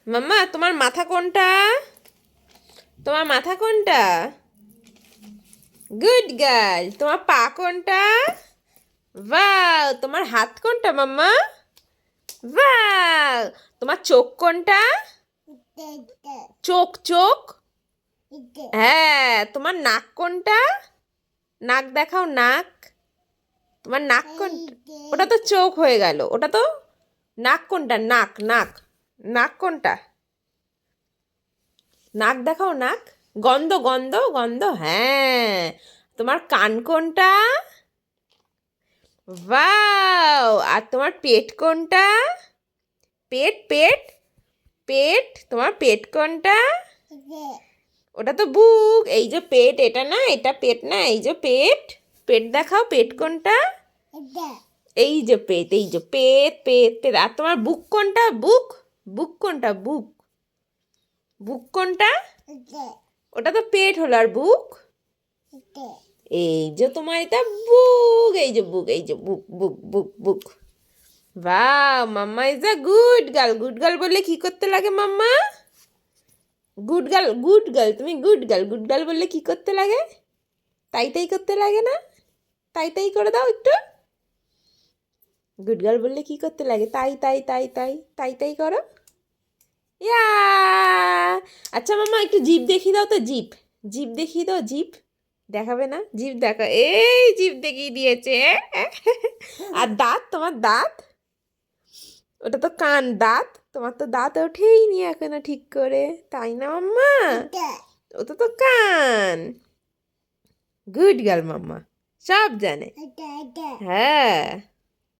মাম্মা তোমার মাথা কোনটা? তোমার মাথা কোনটা? Good girl. তোমার পা কোনটা? বাহ। তোমার হাত কোনটা মাম্মা? বাহ। তোমার চোখ কোনটা? চোখ চোখ। হ্যাঁ। তোমার নাক কোনটা? নাক দেখাও, নাক। তোমার নাক কোনটা? ওটা তো চোখ হয়ে গেল, ওটা তো। নাক কোনটা? নাক নাক। নাক কোনটা? নাক দেখাও, নাক। গন্ধ গন্ধ গন্ধ, হ্যাঁ। তোমার কান কোনটা? ওয়াও। আর তোমার পেট কোনটা? পেট পেট পেট। তোমার পেট কোনটা? ওটা তো বুক। এই যে পেট, এটা না, এটা পেট না, এই যে পেট। পেট দেখাও, পেট কোনটা? এই যে পেট, এই যে পেট পেট পেট। আর তোমার বুক কোনটা? বুক। বুক কোনটা? বুক। বুক কোনটা? ওটা তো পেট হলো, আর বুক? এই যে তোমার এটা বুক, এই যে বুক, এই যে বুক বুক বুক বুক। বাহ, mamma is a good girl. Good girl বললে কি করতে লাগে mamma? Good girl, good girl, তুমি গুড গার্ল। গুড গার্ল বললে কি করতে লাগে? তাই তাই করতে লাগে না? তাই তাই করে দাও একটু। গুড গার্ল বললে কি করতে লাগে? তাই তাই তাই তাই তাই তাই করো। ইয়া। আচ্ছা মাম্মা, একটু জিভ দেখিয়ে দাও তো, জিভ। জিভ দেখিয়ে দাও, জিভ। দেখাবে না? জিভ দেখা, এই জিভ দেখিয়ে দিয়েছে। আর দাঁত, তোমার দাঁত। ওটা তো কান, দাঁত। তোমার তো দাঁত ওঠেই নি এখনো ঠিক করে, তাই না মাম্মা? ওটা তো কান। গুড গার্ল মাম্মা, সব জানে। হ্যাঁ।